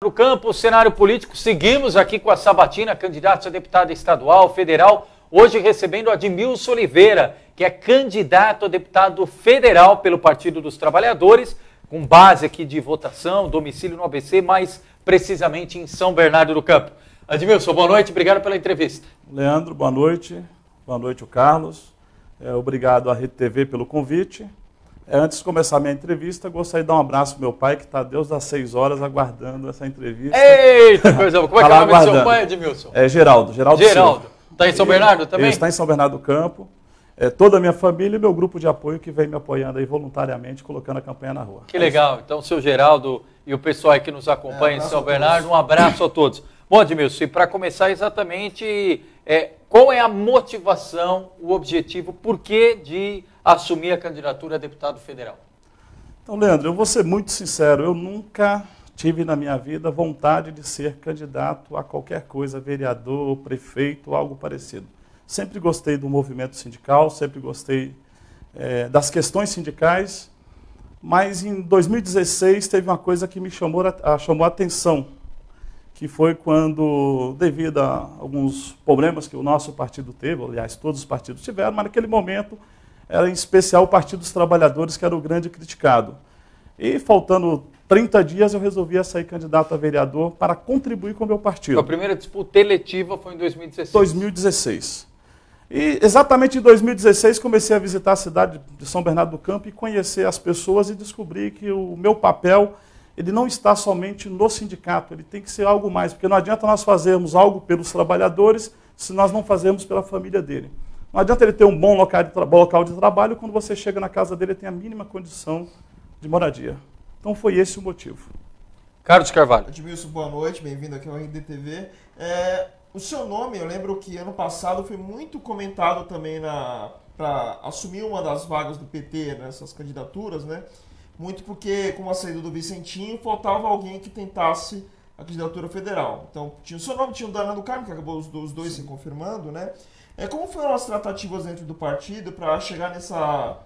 para o campo, o cenário político. Seguimos aqui com a Sabatina, candidato a deputada estadual, federal, hoje recebendo Admilson Oliveira, que é candidato a deputado federal pelo Partido dos Trabalhadores, com base aqui de votação, domicílio no ABC, mais precisamente em São Bernardo do Campo. Admilson, boa noite, obrigado pela entrevista. Leandro, boa noite o Carlos, obrigado à Rede TV pelo convite. Antes de começar a minha entrevista, gostaria de dar um abraço para meu pai, que está desde as 6 horas aguardando essa entrevista. Eita, coisa boa. Como é que é o nome do seu pai, Admilson? É Geraldo Silva. Está em São Bernardo também? Ele está em São Bernardo do Campo. Toda a minha família e meu grupo de apoio que vem me apoiando aí voluntariamente, colocando a campanha na rua. Que legal. Então, o seu Geraldo e o pessoal aí que nos acompanha em São Bernardo, um abraço a todos. Bom, Admilson, e para começar exatamente, qual é a motivação, o objetivo, por que de assumir a candidatura a deputado federal? Então, Leandro, eu vou ser muito sincero, eu nunca tive na minha vida vontade de ser candidato a qualquer coisa, vereador, prefeito, algo parecido. Sempre gostei do movimento sindical, sempre gostei das questões sindicais, mas em 2016 teve uma coisa que me chamou a atenção, que foi quando, devido a alguns problemas que o nosso partido teve, aliás, todos os partidos tiveram, mas naquele momento era em especial o Partido dos Trabalhadores, que era o grande criticado. E faltando 30 dias eu resolvi sair candidato a vereador para contribuir com o meu partido. A primeira disputa eletiva foi em 2016. 2016. E exatamente em 2016 comecei a visitar a cidade de São Bernardo do Campo e conhecer as pessoas e descobri que o meu papel ele não está somente no sindicato, ele tem que ser algo mais, porque não adianta nós fazermos algo pelos trabalhadores se nós não fazermos pela família dele. Não adianta ele ter um bom local de trabalho quando você chega na casa dele e tem a mínima condição de moradia. Então foi esse o motivo. Carlos Carvalho. Admilson, boa noite, bem-vindo aqui ao RDTV. O seu nome, eu lembro que ano passado foi muito comentado também para assumir uma das vagas do PT nessas candidaturas, né? Muito porque, com a saída do Vicentinho, faltava alguém que tentasse a candidatura federal. Então, tinha o seu nome, tinha o Danilo Carmo, que acabou os dois se confirmando, né? Como foram as tratativas dentro do partido para chegar nessa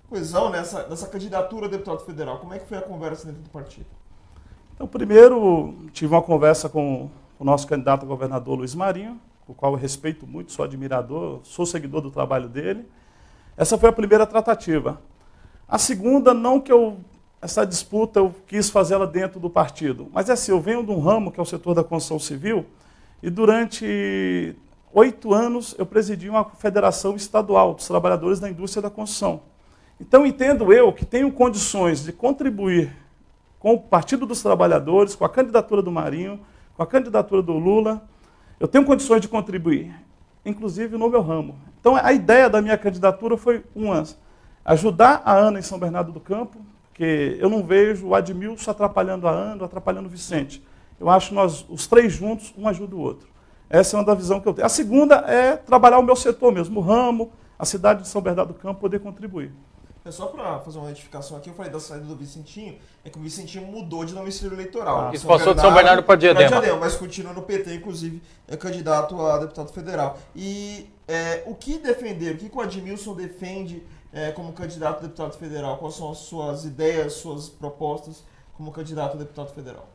coesão, nessa candidatura a deputado federal? Como é que foi a conversa dentro do partido? Então, primeiro, tive uma conversa com o nosso candidato a governador, Luiz Marinho, o qual eu respeito muito, sou admirador, sou seguidor do trabalho dele. Essa foi a primeira tratativa. A segunda, não que essa disputa eu quis fazê-la dentro do partido, mas é assim, eu venho de um ramo que é o setor da construção civil e durante 8 anos eu presidi uma federação estadual dos trabalhadores da indústria da construção. Então entendo eu que tenho condições de contribuir com o Partido dos Trabalhadores, com a candidatura do Marinho, com a candidatura do Lula, eu tenho condições de contribuir, inclusive no meu ramo. Então a ideia da minha candidatura foi ajudar a Ana em São Bernardo do Campo, porque eu não vejo o Admilson atrapalhando a Ana, atrapalhando o Vicente. Eu acho que nós, os três juntos, um ajuda o outro. Essa é uma da visão que eu tenho. A segunda é trabalhar o meu setor mesmo, o ramo, a cidade de São Bernardo do Campo, poder contribuir. Só para fazer uma retificação aqui, eu falei da saída do Vicentinho, que o Vicentinho mudou de domicílio eleitoral. Isso passou de São Bernardo para Diadema. Mas continua no PT, inclusive, é candidato a deputado federal. E o que defender, o que o Admilson defende como candidato a deputado federal? Quais são as suas ideias, suas propostas como candidato a deputado federal?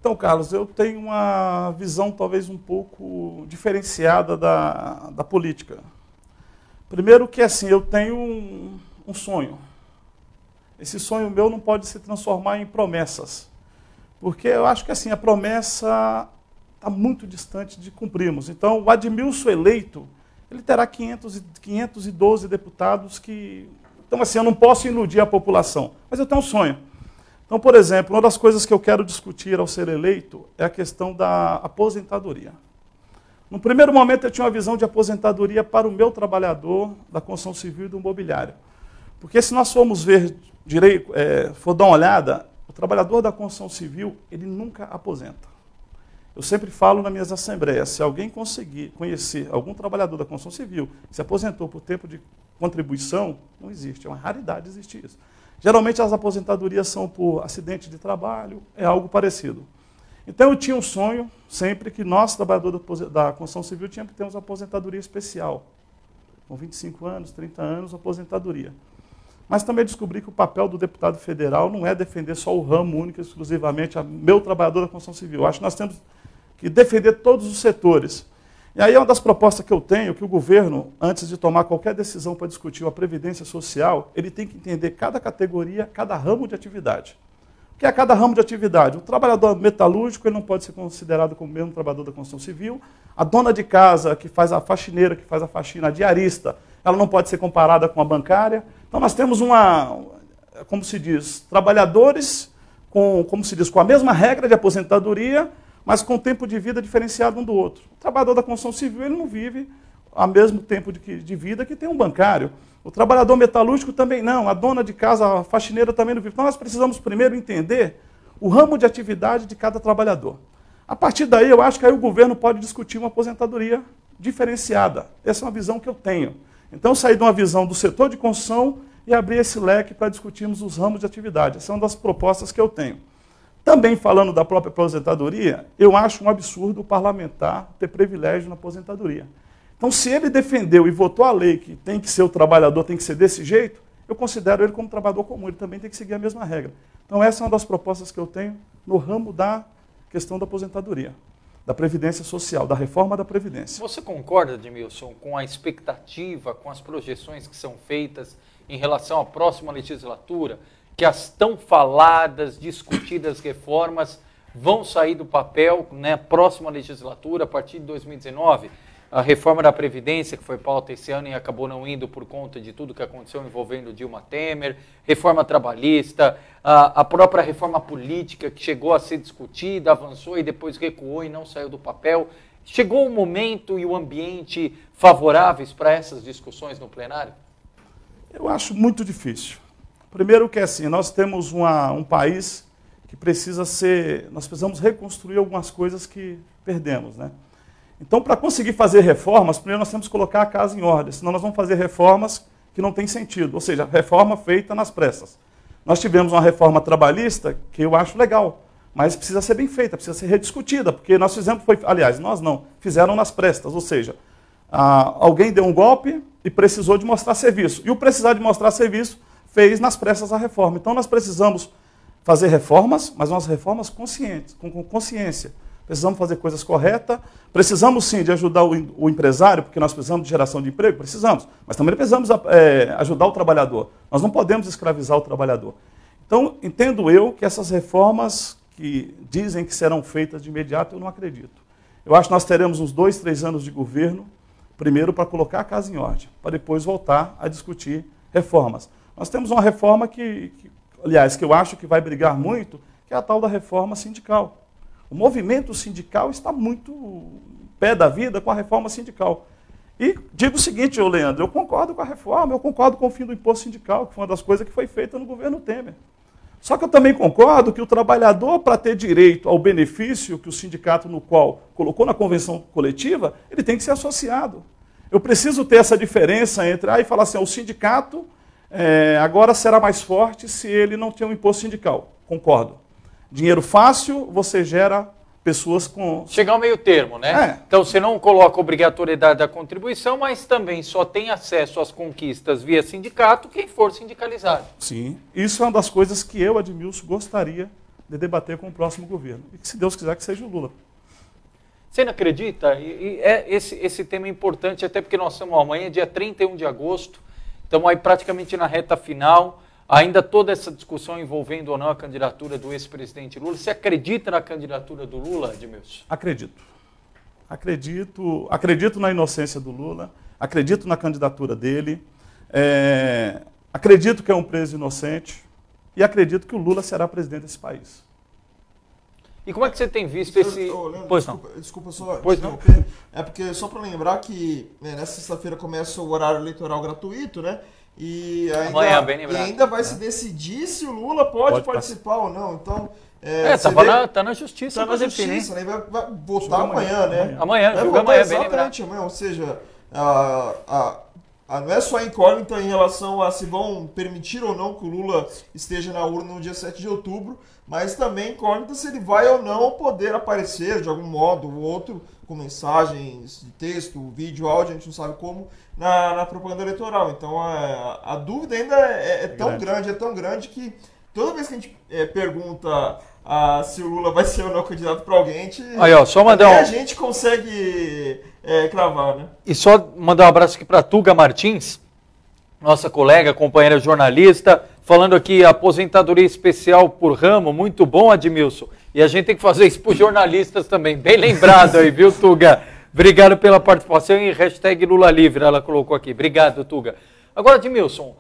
Então, Carlos, eu tenho uma visão talvez um pouco diferenciada da política. Primeiro que assim, eu tenho um sonho. Esse sonho meu não pode se transformar em promessas. Porque eu acho que assim, a promessa está muito distante de cumprirmos. Então, o Admilson eleito, ele terá 512 deputados que... Então, assim, eu não posso iludir a população, mas eu tenho um sonho. Então, por exemplo, uma das coisas que eu quero discutir ao ser eleito é a questão da aposentadoria. No primeiro momento, eu tinha uma visão de aposentadoria para o meu trabalhador da construção civil e do mobiliário. Porque se nós formos ver direito, for dar uma olhada, o trabalhador da construção civil, ele nunca aposenta. Eu sempre falo nas minhas assembleias, se alguém conseguir conhecer algum trabalhador da construção civil que se aposentou por tempo de contribuição, não existe, é uma raridade existir isso. Geralmente as aposentadorias são por acidente de trabalho, é algo parecido. Então eu tinha um sonho, sempre que nós, trabalhadores da construção civil, tínhamos que ter uma aposentadoria especial. Com 25 anos, 30 anos, aposentadoria. Mas também descobri que o papel do deputado federal não é defender só o ramo único, exclusivamente, meu trabalhador da construção civil. Eu acho que nós temos que defender todos os setores. E aí é uma das propostas que eu tenho, que o governo, antes de tomar qualquer decisão para discutir a previdência social, ele tem que entender cada categoria, cada ramo de atividade. O que é cada ramo de atividade? O trabalhador metalúrgico ele não pode ser considerado como o mesmo trabalhador da construção civil. A dona de casa, que faz a faxineira, que faz a faxina, a diarista, ela não pode ser comparada com a bancária. Então nós temos como se diz, trabalhadores com a mesma regra de aposentadoria, mas com tempo de vida diferenciado um do outro. O trabalhador da construção civil ele não vive ao mesmo tempo de vida que tem um bancário. O trabalhador metalúrgico também não, a dona de casa, a faxineira também não vive. Então nós precisamos primeiro entender o ramo de atividade de cada trabalhador. A partir daí eu acho que aí o governo pode discutir uma aposentadoria diferenciada. Essa é uma visão que eu tenho. Então sair de uma visão do setor de construção e abrir esse leque para discutirmos os ramos de atividade. Essa é uma das propostas que eu tenho. Também falando da própria aposentadoria, eu acho um absurdo o parlamentar ter privilégio na aposentadoria. Então, se ele defendeu e votou a lei que tem que ser o trabalhador, tem que ser desse jeito, eu considero ele como trabalhador comum, ele também tem que seguir a mesma regra. Então, essa é uma das propostas que eu tenho no ramo da questão da aposentadoria, da Previdência Social, da reforma da Previdência. Você concorda, Edmilson, com a expectativa, com as projeções que são feitas em relação à próxima legislatura, que as tão faladas, discutidas reformas vão sair do papel na próxima legislatura, a partir de 2019? A reforma da Previdência, que foi pauta esse ano e acabou não indo por conta de tudo que aconteceu envolvendo Dilma Temer, reforma trabalhista, a própria reforma política, que chegou a ser discutida, avançou e depois recuou e não saiu do papel. Chegou o momento e o ambiente favoráveis para essas discussões no plenário? Eu acho muito difícil. Primeiro que assim, nós temos um país que nós precisamos reconstruir algumas coisas que perdemos, né? Então, para conseguir fazer reformas, primeiro nós temos que colocar a casa em ordem, senão nós vamos fazer reformas que não têm sentido, ou seja, reforma feita nas pressas. Nós tivemos uma reforma trabalhista que eu acho legal, mas precisa ser bem feita, precisa ser rediscutida, porque nós fizemos, nós não, fizeram nas prestas, ou seja, alguém deu um golpe e precisou de mostrar serviço, e o precisar de mostrar serviço fez nas pressas a reforma. Então nós precisamos fazer reformas, mas umas reformas conscientes, com consciência. Precisamos fazer coisas corretas, precisamos sim de ajudar o empresário, porque nós precisamos de geração de emprego, precisamos, mas também precisamos ajudar o trabalhador. Nós não podemos escravizar o trabalhador. Então, entendo eu que essas reformas que dizem que serão feitas de imediato, eu não acredito. Eu acho que nós teremos uns 2, 3 anos de governo, primeiro para colocar a casa em ordem, para depois voltar a discutir reformas. Nós temos uma reforma que eu acho que vai brigar muito, que é a tal da reforma sindical. O movimento sindical está muito pé da vida com a reforma sindical. E digo o seguinte, Leandro, eu concordo com a reforma, eu concordo com o fim do imposto sindical, que foi uma das coisas que foi feita no governo Temer. Só que eu também concordo que o trabalhador, para ter direito ao benefício que o sindicato no qual colocou na convenção coletiva, ele tem que ser associado. Eu preciso ter essa diferença entre, falar assim, o sindicato agora será mais forte se ele não tem um imposto sindical. Concordo. Dinheiro fácil, você gera pessoas com... Chegar ao meio termo, né? Então você não coloca obrigatoriedade da contribuição, mas também só tem acesso às conquistas via sindicato quem for sindicalizado. Sim, isso é uma das coisas que eu, Edmilson, gostaria de debater com o próximo governo. E que, se Deus quiser, que seja o Lula. Você não acredita? Esse tema é importante, até porque nós estamos amanhã, dia 31 de agosto, estamos aí praticamente na reta final. Ainda toda essa discussão envolvendo ou não a candidatura do ex-presidente Lula. Você acredita na candidatura do Lula, Edmilson? Acredito. Acredito na inocência do Lula, acredito na candidatura dele, acredito que é um preso inocente e acredito que o Lula será presidente desse país. E como é que você tem visto esse... Leandro, pois desculpa só. Pois não. É porque, só para lembrar que nessa sexta-feira começa o horário eleitoral gratuito, né? E ainda vai se decidir se o Lula pode participar ou não. Então, tá na justiça. Tá na justiça, né? Vai votar amanhã, né? Amanhã, vai julga votar amanhã, bem lembrado. exatamente amanhã. Ou seja, a não é só incógnita em relação a se vão permitir ou não que o Lula esteja na urna no dia 7 de outubro, mas também incógnita se ele vai ou não poder aparecer de algum modo ou outro, com mensagens de texto, vídeo, áudio, a gente não sabe como, na propaganda eleitoral. Então a dúvida ainda é tão grande que toda vez que a gente pergunta se o Lula vai ser ou não candidato para alguém, só mandar a gente consegue cravar, né? E só mandar um abraço aqui para Tuga Martins, nossa colega, companheira jornalista, falando aqui aposentadoria especial por ramo, muito bom, Admilson. E a gente tem que fazer isso para os jornalistas também, bem lembrado aí, viu, Tuga? Obrigado pela participação e hashtag Lula Livre, ela colocou aqui. Obrigado, Tuga. Agora, Admilson,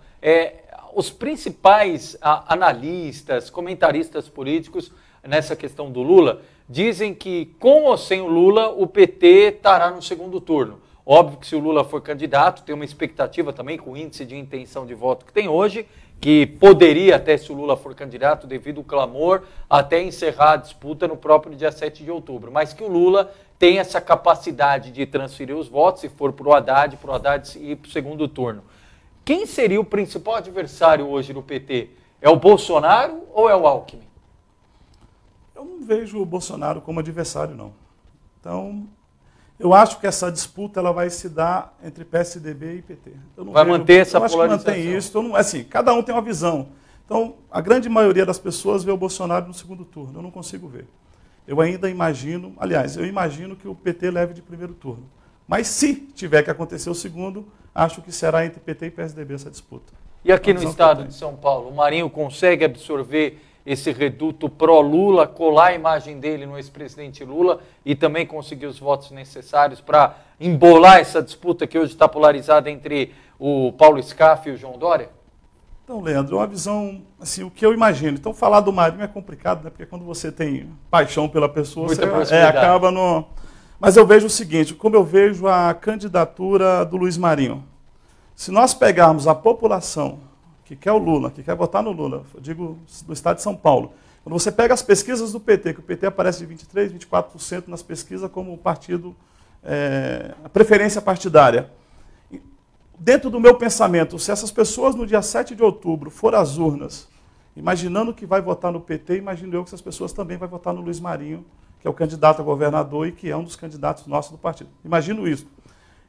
os principais analistas, comentaristas políticos nessa questão do Lula dizem que com ou sem o Lula o PT estará no segundo turno. Óbvio que se o Lula for candidato, tem uma expectativa também com o índice de intenção de voto que tem hoje, que poderia até, se o Lula for candidato, devido ao clamor, até encerrar a disputa no próprio dia 7 de outubro. Mas que o Lula tem essa capacidade de transferir os votos, se for para o Haddad ir para o segundo turno. Quem seria o principal adversário hoje do PT? É o Bolsonaro ou é o Alckmin? Eu não vejo o Bolsonaro como adversário, não. Então, eu acho que essa disputa ela vai se dar entre PSDB e PT. Manter essa polarização? Eu acho que mantém isso. Assim, cada um tem uma visão. Então, a grande maioria das pessoas vê o Bolsonaro no segundo turno. Eu não consigo ver. Eu ainda imagino, aliás, eu imagino que o PT leve de primeiro turno. Mas se tiver que acontecer o segundo, acho que será entre PT e PSDB essa disputa. E aqui no estado de São Paulo, o Marinho consegue absorver esse reduto pró-Lula, colar a imagem dele no ex-presidente Lula e também conseguir os votos necessários para embolar essa disputa que hoje está polarizada entre o Paulo Scaff e o João Dória? Então, Leandro, uma visão, assim, o que eu imagino. Então, falar do Marinho é complicado, né? Porque quando você tem paixão pela pessoa, você acaba no... Mas eu vejo o seguinte, como eu vejo a candidatura do Luiz Marinho. Se nós pegarmos a população que quer o Lula, que quer votar no Lula, eu digo do estado de São Paulo, quando você pega as pesquisas do PT, que o PT aparece de 23%, 24% nas pesquisas como partido, a preferência partidária. Dentro do meu pensamento, se essas pessoas no dia 7 de outubro forem às urnas, imaginando que vai votar no PT, imagino eu que essas pessoas também vão votar no Luiz Marinho, que é o candidato a governador e que é um dos candidatos nossos do partido. Imagino isso.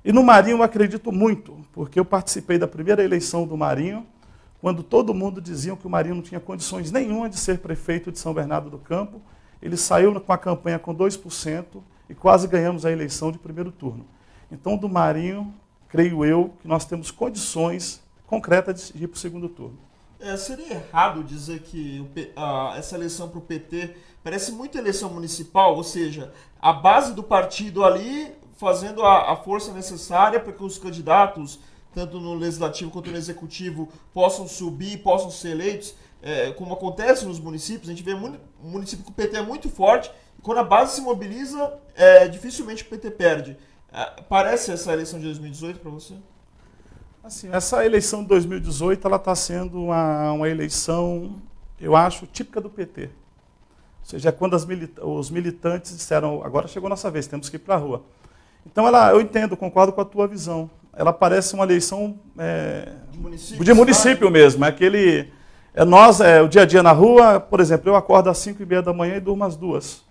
E no Marinho eu acredito muito, porque eu participei da primeira eleição do Marinho, quando todo mundo dizia que o Marinho não tinha condições nenhuma de ser prefeito de São Bernardo do Campo. Ele saiu com a campanha com 2% e quase ganhamos a eleição de primeiro turno. Então, do Marinho, creio eu, que nós temos condições concretas de ir para o segundo turno. Seria errado dizer que essa eleição para o PT parece muito eleição municipal, ou seja, a base do partido ali fazendo a força necessária para que os candidatos, tanto no legislativo quanto no executivo, possam subir, possam ser eleitos, como acontece nos municípios. A gente vê um município que o PT é muito forte, e quando a base se mobiliza, dificilmente o PT perde. Parece essa eleição de 2018 para você? Assim, essa eleição de 2018 ela está sendo uma eleição, eu acho, típica do PT. Ou seja, é quando os militantes disseram, agora chegou a nossa vez, temos que ir para a rua. Então, eu entendo, concordo com a tua visão. Ela parece uma eleição de município mesmo. É aquele, o dia a dia na rua, por exemplo, eu acordo às 5h30 da manhã e durmo às 2h.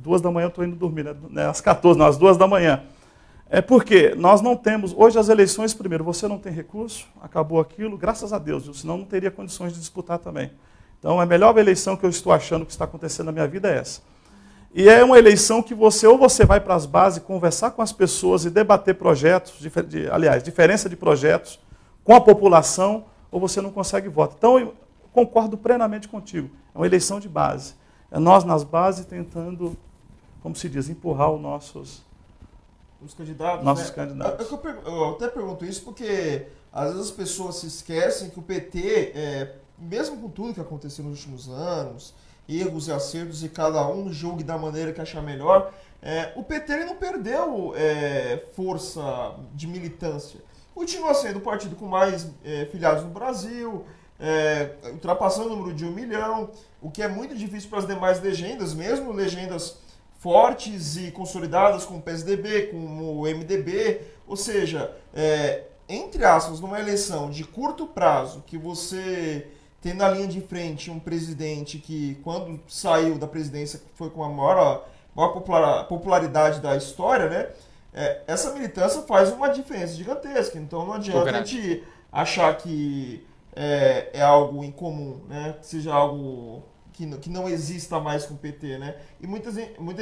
2h da manhã eu estou indo dormir, né? Às 14h, não, às 2h da manhã. Porque nós não temos, hoje as eleições, primeiro, você não tem recurso, acabou aquilo, graças a Deus, senão não teria condições de disputar também. Então, a melhor eleição que eu estou achando que está acontecendo na minha vida é essa. E é uma eleição que ou você vai para as bases, conversar com as pessoas e debater projetos, diferença de projetos com a população, ou você não consegue voto. Então, eu concordo plenamente contigo. É uma eleição de base. É nós nas bases tentando, como se diz, empurrar os nossos candidatos. Eu até pergunto isso porque às vezes as pessoas se esquecem que o PT, mesmo com tudo que aconteceu nos últimos anos, erros e acertos, e cada um julgue da maneira que achar melhor, o PT ele não perdeu força de militância. Continua sendo o partido com mais filiados no Brasil, ultrapassando o número de 1 milhão, o que é muito difícil para as demais legendas, mesmo legendas fortes e consolidadas como o PSDB, como o MDB. Ou seja, entre aspas, numa eleição de curto prazo, que você tem na linha de frente um presidente que, quando saiu da presidência, foi com a maior popularidade da história, né? Essa militância faz uma diferença gigantesca. Então não adianta a gente achar que é algo incomum, né? Que seja algo que não exista mais com o PT, né? E muita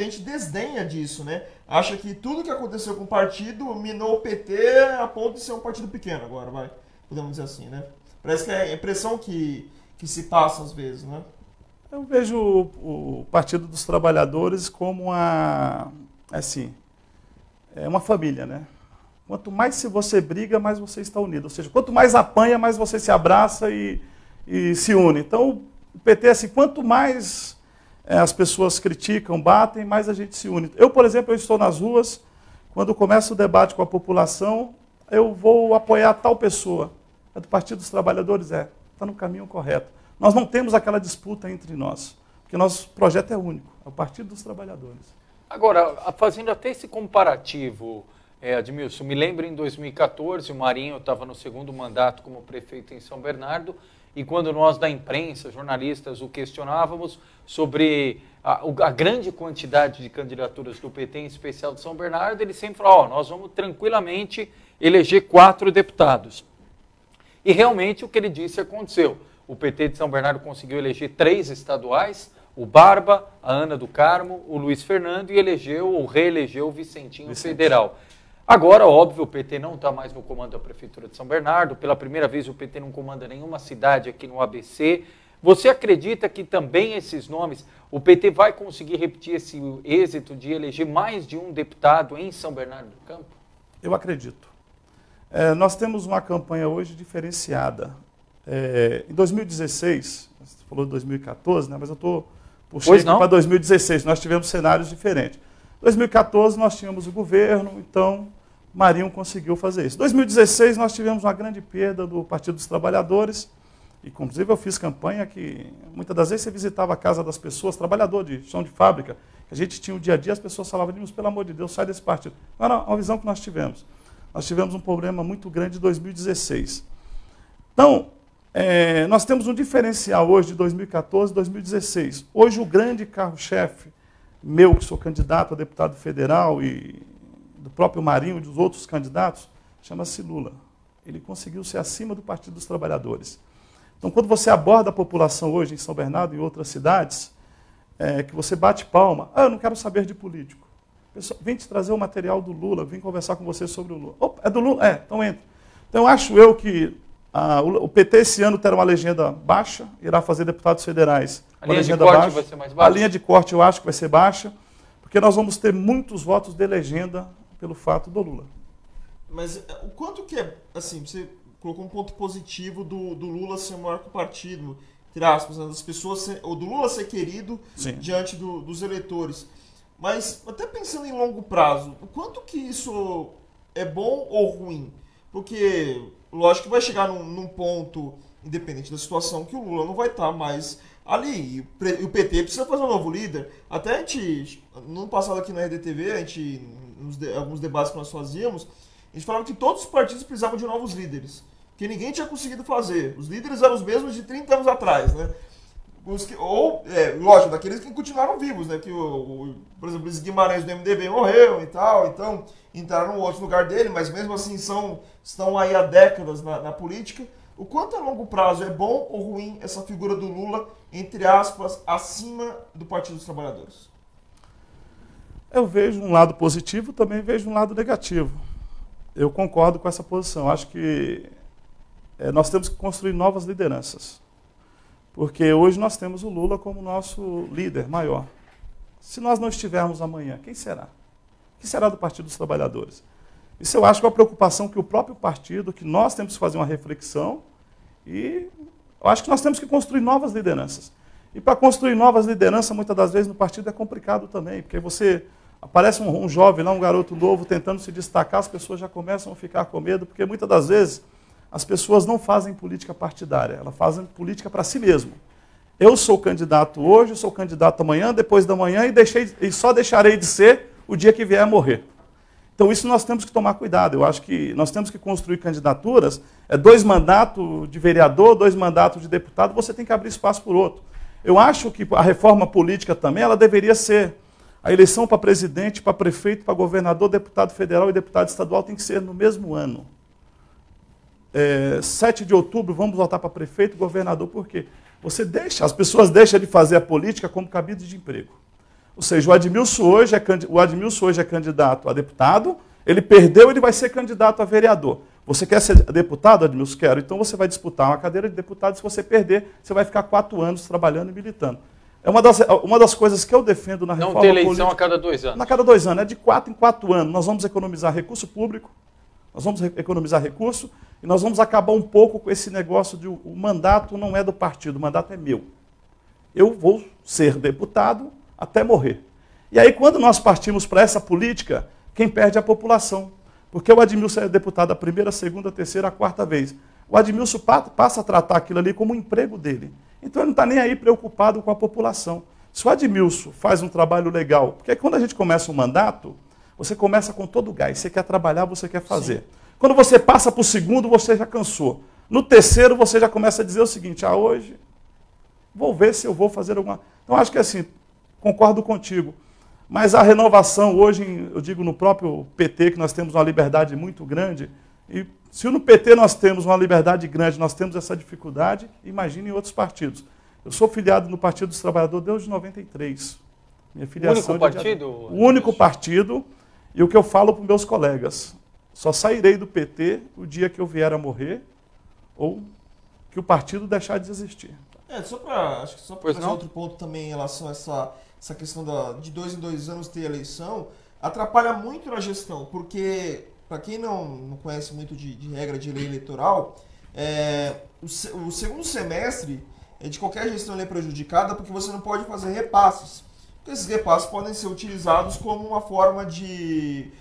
gente desdenha disso, né? Acha que tudo que aconteceu com o partido minou o PT a ponto de ser um partido pequeno agora, podemos dizer assim, né? Parece que é a impressão que se passa às vezes, né? Eu vejo o Partido dos Trabalhadores como uma família, né? Quanto mais você briga, mais você está unido. Ou seja, quanto mais apanha, mais você se abraça e se une. Então, o PT, assim, quanto mais as pessoas criticam, batem, mais a gente se une. Eu, por exemplo, eu estou nas ruas, quando começa o debate com a população, eu vou apoiar tal pessoa. É do Partido dos Trabalhadores? Está no caminho correto. Nós não temos aquela disputa entre nós, porque nosso projeto é único, é o Partido dos Trabalhadores. Agora, fazendo até esse comparativo, Admilson, me lembro em 2014, o Marinho estava no segundo mandato como prefeito em São Bernardo, e quando nós da imprensa, jornalistas, o questionávamos sobre a grande quantidade de candidaturas do PT, em especial de São Bernardo, ele sempre falou, nós vamos tranquilamente eleger 4 deputados. E realmente o que ele disse aconteceu. O PT de São Bernardo conseguiu eleger 3 estaduais, o Barba, a Ana do Carmo, o Luiz Fernando, e reelegeu o Vicentinho Federal. Agora, óbvio, o PT não está mais no comando da Prefeitura de São Bernardo. Pela primeira vez, o PT não comanda nenhuma cidade aqui no ABC. Você acredita que também esses nomes, o PT vai conseguir repetir esse êxito de eleger mais de um deputado em São Bernardo do Campo? Eu acredito. Nós temos uma campanha hoje diferenciada. Em 2016, você falou de 2014, né, mas eu estou puxando para 2016, nós tivemos cenários diferentes. Em 2014 nós tínhamos o governo, então Marinho conseguiu fazer isso. Em 2016 nós tivemos uma grande perda do Partido dos Trabalhadores, e inclusive eu fiz campanha que muitas das vezes você visitava a casa das pessoas, trabalhador de chão de fábrica, que a gente tinha o dia a dia, as pessoas falavam, pelo amor de Deus, sai desse partido. Não era uma visão que nós tivemos. Nós tivemos um problema muito grande em 2016. Então, nós temos um diferencial hoje de 2014 e 2016. Hoje o grande carro-chefe, meu, que sou candidato a deputado federal, e do próprio Marinho e dos outros candidatos, chama-se Lula. Ele conseguiu ser acima do Partido dos Trabalhadores. Então, quando você aborda a população hoje em São Bernardo e em outras cidades, que você bate palma, eu não quero saber de político. Pessoal, vem te trazer o material do Lula, vim conversar com você sobre o Lula. Opa, é do Lula? Então entra. Então, acho que o PT esse ano terá uma legenda baixa, irá fazer deputados federais. A linha de corte vai ser mais baixa? A linha de corte eu acho que vai ser baixa, porque nós vamos ter muitos votos de legenda pelo fato do Lula. Mas o quanto que assim, você colocou um ponto positivo do Lula ser maior que o partido, entre aspas, né, das pessoas, ou do Lula ser querido diante dos eleitores. Mas até pensando em longo prazo, o quanto que isso é bom ou ruim? Porque lógico que vai chegar num ponto, independente da situação, que o Lula não vai estar mais ali. E o PT precisa fazer um novo líder. Até a gente, no passado aqui na RDTV, alguns debates que nós fazíamos, a gente falava que todos os partidos precisavam de novos líderes. Que ninguém tinha conseguido fazer. Os líderes eram os mesmos de 30 anos atrás, né? Lógico, daqueles que continuaram vivos, né? Que por exemplo, o Guimarães do MDB morreu e tal, então entraram no outro lugar dele, mas mesmo assim estão aí há décadas na política. O quanto a longo prazo é bom ou ruim essa figura do Lula, entre aspas, acima do Partido dos Trabalhadores? Eu vejo um lado positivo, também vejo um lado negativo. Eu concordo com essa posição. Acho que nós temos que construir novas lideranças. Porque hoje nós temos o Lula como nosso líder maior. Se nós não estivermos amanhã, quem será? O que será do Partido dos Trabalhadores? Isso eu acho que é uma preocupação que o próprio partido, que nós temos que fazer uma reflexão, e eu acho que nós temos que construir novas lideranças. E para construir novas lideranças, muitas das vezes no partido é complicado também, porque aparece um jovem lá, um garoto novo, tentando se destacar, as pessoas já começam a ficar com medo, porque muitas das vezes as pessoas não fazem política partidária, elas fazem política para si mesmo. Eu sou candidato hoje, eu sou candidato amanhã, depois da manhã, e só deixarei de ser o dia que vier a morrer. Então isso nós temos que tomar cuidado. Eu acho que nós temos que construir candidaturas, 2 mandatos de vereador, 2 mandatos de deputado, você tem que abrir espaço por outro. Eu acho que a reforma política também, ela deveria ser, a eleição para presidente, para prefeito, para governador, deputado federal e deputado estadual tem que ser no mesmo ano. 7 de outubro, vamos votar para prefeito, governador, por quê? As pessoas deixam de fazer a política como cabide de emprego. Ou seja, o Admilson hoje é candidato a deputado, ele perdeu, ele vai ser candidato a vereador. Você quer ser deputado, Admilson? Quero. Então você vai disputar uma cadeira de deputado, se você perder, você vai ficar 4 anos trabalhando e militando. É uma das coisas que eu defendo na reforma política. Não ter eleição a cada 2 anos. A cada 2 anos, é de 4 em 4 anos. Nós vamos economizar recurso público, nós vamos economizar recurso e nós vamos acabar um pouco com esse negócio de o mandato não é do partido, o mandato é meu. Eu vou ser deputado até morrer. E aí, quando nós partimos para essa política, quem perde é a população. Porque o Admilson é deputado a primeira, a segunda, a terceira, a 4ª vez. O Admilson passa a tratar aquilo ali como um emprego dele. Então ele não está nem aí preocupado com a população. Se o Admilson faz um trabalho legal, porque quando a gente começa um mandato, você começa com todo o gás. Você quer trabalhar, você quer fazer. Sim. Quando você passa para o segundo, você já cansou. No terceiro, você já começa a dizer o seguinte, hoje vou ver se eu vou fazer alguma... Então acho que assim, concordo contigo. Mas a renovação hoje, eu digo no próprio PT, que nós temos uma liberdade muito grande, e se no PT nós temos uma liberdade grande, nós temos essa dificuldade, imagine em outros partidos. Eu sou filiado no Partido dos Trabalhadores desde 93. Minha filiação o único partido? O único partido, e o que eu falo para os meus colegas, só sairei do PT o dia que eu vier a morrer, ou que o partido deixar de existir. Só para trazer outro ponto também em relação a essa questão de 2 em 2 anos ter eleição, atrapalha muito na gestão, porque, para quem não conhece muito de regra de lei eleitoral, o segundo semestre de qualquer gestão é prejudicada porque você não pode fazer repasses. Porque esses repasses podem ser utilizados como uma forma de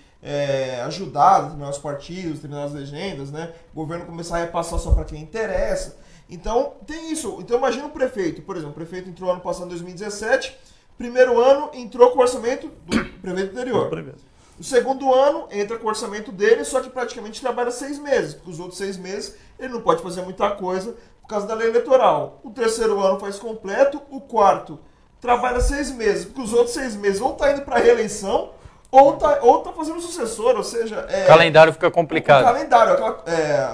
ajudar determinados partidos, determinadas legendas, né? O governo começar a repassar só para quem interessa. Então, tem isso. Então, imagina o prefeito. Por exemplo, o prefeito entrou ano passado, em 2017, primeiro ano entrou com o orçamento do prefeito anterior. O segundo ano entra com o orçamento dele, só que praticamente trabalha 6 meses, porque os outros 6 meses ele não pode fazer muita coisa por causa da lei eleitoral. O terceiro ano faz completo, o quarto trabalha 6 meses, porque os outros 6 meses ou está indo para a reeleição, ou tá fazendo sucessor, ou seja... o calendário fica complicado. O calendário,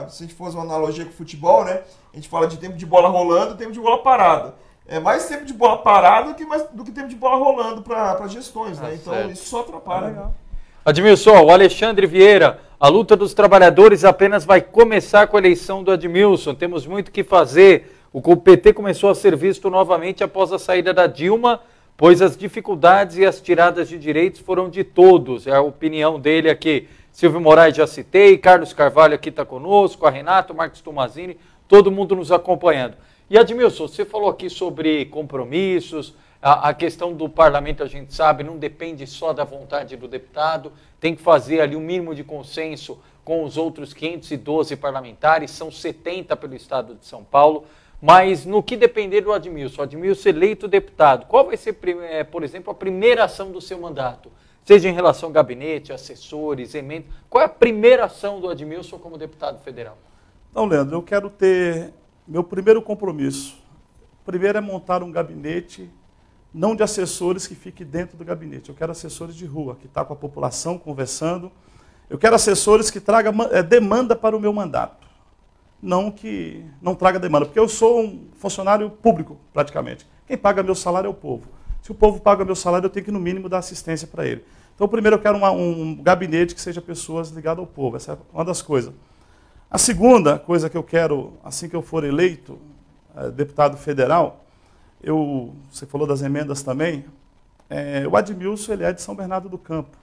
se a gente fosse uma analogia com o futebol, né? A gente fala de tempo de bola rolando e tempo de bola parada. É mais tempo de bola parada do que tempo de bola rolando para gestões, né? Então certo. Isso só atrapalha. Admilson, o Alexandre Vieira, a luta dos trabalhadores apenas vai começar com a eleição do Admilson. Temos muito o que fazer. O PT começou a ser visto novamente após a saída da Dilma, pois as dificuldades e as tiradas de direitos foram de todos. É a opinião dele aqui. Silvio Moraes já citei, Carlos Carvalho aqui está conosco, a Renato, Marcos Tomazini, todo mundo nos acompanhando. E Admilson, você falou aqui sobre compromissos, a questão do parlamento, a gente sabe, não depende só da vontade do deputado, tem que fazer ali um mínimo de consenso com os outros 512 parlamentares, são 70 pelo estado de São Paulo, mas no que depender do Admilson eleito deputado, qual vai ser, por exemplo, a primeira ação do seu mandato? Seja em relação ao gabinete, assessores, emendas, qual é a primeira ação do Admilson como deputado federal? Não, Leandro, eu quero ter meu primeiro compromisso. Primeiro é montar um gabinete, não de assessores que fiquem dentro do gabinete. Eu quero assessores de rua, que estão com a população conversando. Eu quero assessores que tragam demanda para o meu mandato. Não que não traga demanda, porque eu sou um funcionário público, praticamente. Quem paga meu salário é o povo. Se o povo paga meu salário, eu tenho que, no mínimo, dar assistência para ele. Então, primeiro, eu quero um gabinete que seja pessoas ligadas ao povo. Essa é uma das coisas. A segunda coisa que eu quero, assim que eu for eleito deputado federal, você falou das emendas também, o Admilson ele é de São Bernardo do Campo.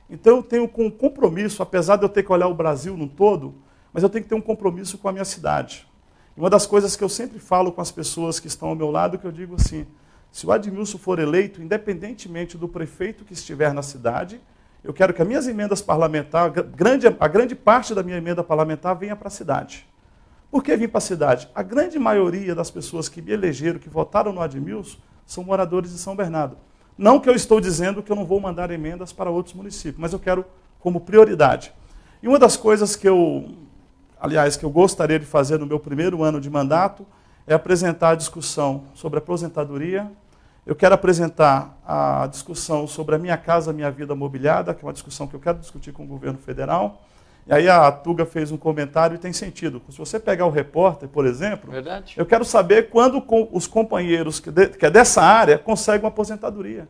Então eu tenho um compromisso, apesar de eu ter que olhar o Brasil no todo, mas eu tenho que ter um compromisso com a minha cidade. E uma das coisas que eu sempre falo com as pessoas que estão ao meu lado, que eu digo assim, se o Admilson for eleito, independentemente do prefeito que estiver na cidade, eu quero que as minhas emendas parlamentares, a grande parte da minha emenda parlamentar venha para a cidade. Por que vir para a cidade? A grande maioria das pessoas que me elegeram, que votaram no Admilson, são moradores de São Bernardo. Não que eu estou dizendo que eu não vou mandar emendas para outros municípios, mas eu quero como prioridade. E uma das coisas que eu gostaria de fazer no meu primeiro ano de mandato é apresentar a discussão sobre a aposentadoria. Eu quero apresentar a discussão sobre a Minha Casa Minha Vida Mobiliada, que é uma discussão que eu quero discutir com o governo federal. E aí a Tuga fez um comentário e tem sentido. Se você pegar o Repórter, por exemplo, verdade, eu quero saber quando os companheiros que é dessa área conseguem uma aposentadoria.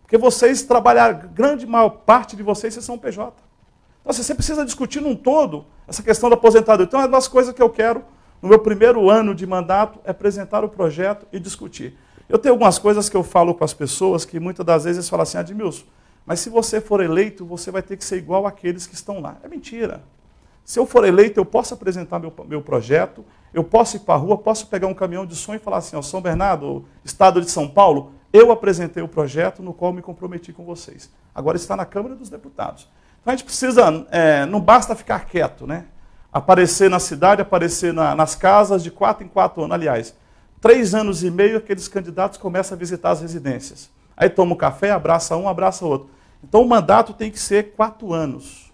Porque vocês trabalharam, grande maior parte de vocês são PJ. Então você precisa discutir num todo essa questão da aposentadoria. Então é uma das coisas que eu quero, no meu primeiro ano de mandato, é apresentar o projeto e discutir. Eu tenho algumas coisas que eu falo com as pessoas que muitas das vezes falam assim, Admilson, mas se você for eleito, você vai ter que ser igual àqueles que estão lá. É mentira. Se eu for eleito, eu posso apresentar meu projeto, eu posso ir para a rua, posso pegar um caminhão de som e falar assim, ó, São Bernardo, Estado de São Paulo, eu apresentei o projeto no qual me comprometi com vocês. Agora está na Câmara dos Deputados. Então a gente precisa, não basta ficar quieto, né? Aparecer na cidade, aparecer nas casas de 4 em 4 anos. Aliás, 3 anos e meio, aqueles candidatos começam a visitar as residências. Aí toma um café, abraça um, abraça outro. Então o mandato tem que ser 4 anos.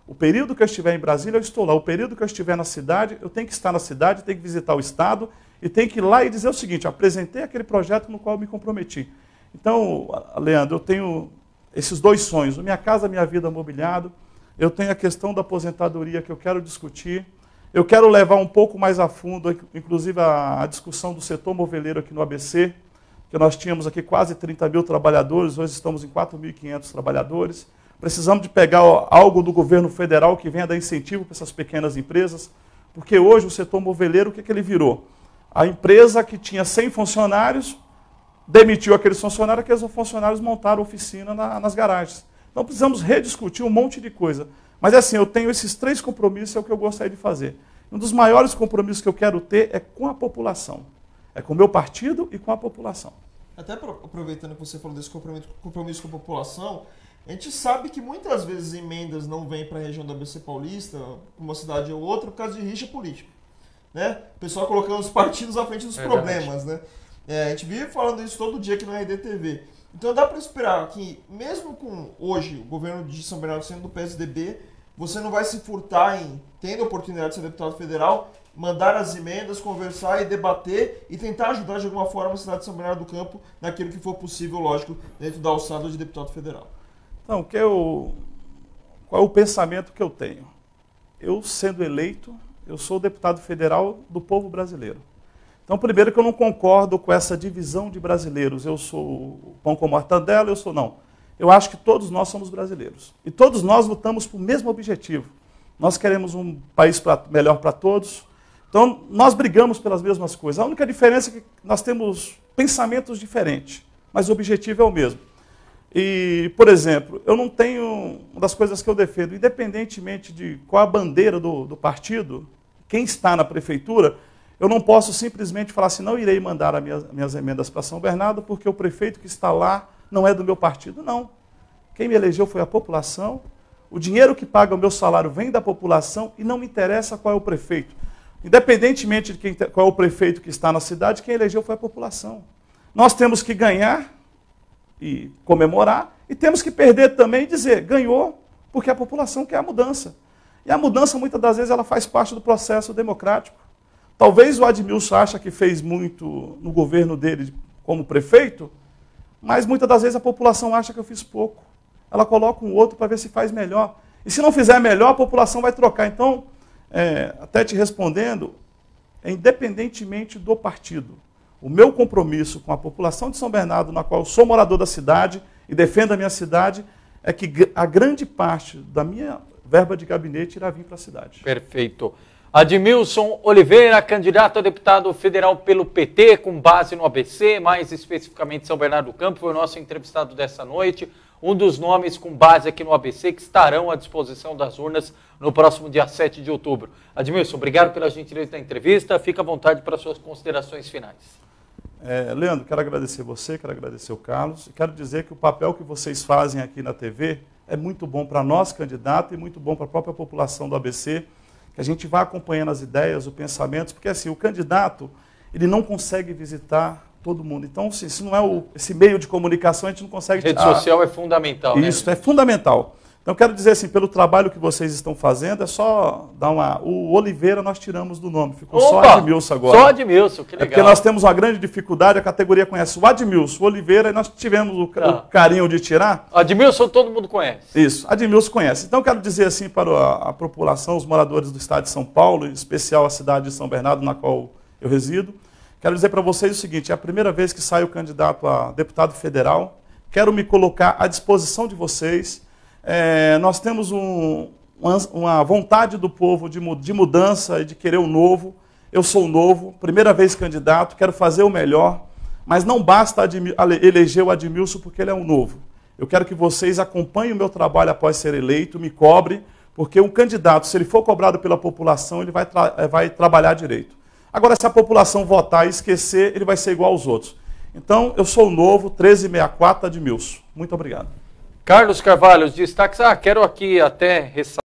O período que eu estiver em Brasília, eu estou lá. O período que eu estiver na cidade, eu tenho que estar na cidade, tenho que visitar o Estado e tenho que ir lá e dizer o seguinte, apresentei aquele projeto no qual eu me comprometi. Então, Leandro, eu tenho esses 2 sonhos, Minha Casa Minha Vida Mobiliado, eu tenho a questão da aposentadoria que eu quero discutir, eu quero levar um pouco mais a fundo, inclusive a discussão do setor moveleiro aqui no ABC, que nós tínhamos aqui quase 30 mil trabalhadores, hoje estamos em 4.500 trabalhadores. Precisamos de pegar algo do governo federal que venha dar incentivo para essas pequenas empresas, porque hoje o setor moveleiro, o que ele virou? A empresa que tinha 100 funcionários, demitiu aqueles funcionários montaram oficina nas garagens. Então precisamos rediscutir um monte de coisa. Mas assim, eu tenho esses 3 compromissos, é o que eu gostaria de fazer. Um dos maiores compromissos que eu quero ter é com a população. É com o meu partido e com a população. Até aproveitando que você falou desse compromisso com a população, a gente sabe que muitas vezes emendas não vêm para a região do ABC Paulista, uma cidade ou outra, por causa de rixa política. Né? O pessoal colocando os partidos à frente dos problemas. Né? A gente vive falando isso todo dia aqui na RDTV. Então dá para esperar que, mesmo com hoje o governo de São Bernardo sendo do PSDB, você não vai se furtar em, tendo a oportunidade de ser deputado federal, mandar as emendas, conversar e debater e tentar ajudar de alguma forma a cidade de São Bernardo do Campo naquilo que for possível, lógico, dentro da alçada de deputado federal. Então, qual é o pensamento que eu tenho? Eu, sendo eleito, eu sou deputado federal do povo brasileiro. Então, primeiro que eu não concordo com essa divisão de brasileiros. Eu sou o pão com mortadela, eu sou não. Eu acho que todos nós somos brasileiros. E todos nós lutamos para o mesmo objetivo. Nós queremos um país melhor para todos. Então, nós brigamos pelas mesmas coisas. A única diferença é que nós temos pensamentos diferentes, mas o objetivo é o mesmo. E, por exemplo, eu não tenho, uma das coisas que eu defendo, independentemente de qual a bandeira do partido, quem está na prefeitura, eu não posso simplesmente falar assim, não irei mandar as minhas emendas para São Bernardo, porque o prefeito que está lá não é do meu partido. Não. Quem me elegeu foi a população, o dinheiro que paga o meu salário vem da população e não me interessa qual é o prefeito. Independentemente de qual é o prefeito que está na cidade, quem elegeu foi a população. Nós temos que ganhar e comemorar, e temos que perder também e dizer, ganhou, porque a população quer a mudança. E a mudança, muitas das vezes, ela faz parte do processo democrático. Talvez o Admilson ache que fez muito no governo dele como prefeito, mas muitas das vezes a população acha que eu fiz pouco. Ela coloca um outro para ver se faz melhor. E se não fizer melhor, a população vai trocar. Então, até te respondendo, independentemente do partido, o meu compromisso com a população de São Bernardo, na qual eu sou morador da cidade e defendo a minha cidade, é que a grande parte da minha verba de gabinete irá vir para a cidade. Perfeito. Admilson Oliveira, candidato a deputado federal pelo PT, com base no ABC, mais especificamente São Bernardo do Campo, foi o nosso entrevistado dessa noite. Um dos nomes com base aqui no ABC que estarão à disposição das urnas no próximo dia 7 de outubro. Admilson, obrigado pela gentileza da entrevista. Fica à vontade para suas considerações finais. Leandro, quero agradecer você, quero agradecer o Carlos. E quero dizer que o papel que vocês fazem aqui na TV é muito bom para nós, candidato, e muito bom para a própria população do ABC, que a gente vá acompanhando as ideias, os pensamentos, porque assim, o candidato, ele não consegue visitar todo mundo. Então, se não é esse meio de comunicação, a gente não consegue... A rede social é fundamental, né? Isso, é fundamental. Então, quero dizer assim, pelo trabalho que vocês estão fazendo, é só dar uma... O Oliveira nós tiramos do nome, ficou só Admilson agora. Só Admilson, que legal. É porque nós temos uma grande dificuldade, a categoria conhece o Admilson, o Oliveira, e nós tivemos o carinho de tirar. Admilson todo mundo conhece. Isso, Admilson conhece. Então, quero dizer assim para a população, os moradores do estado de São Paulo, em especial a cidade de São Bernardo, na qual eu resido, quero dizer para vocês o seguinte, é a primeira vez que saio candidato a deputado federal, quero me colocar à disposição de vocês. Nós temos uma vontade do povo de mudança e de querer o novo. Eu sou o novo, primeira vez candidato, quero fazer o melhor, mas não basta eleger o Admilson porque ele é o novo. Eu quero que vocês acompanhem o meu trabalho após ser eleito, me cobre, porque um candidato, se ele for cobrado pela população, ele vai trabalhar direito. Agora, se a população votar e esquecer, ele vai ser igual aos outros. Então, eu sou o novo, 1364 Admilson. Muito obrigado. Carlos Carvalho, os destaques. Quero aqui até ressaltar.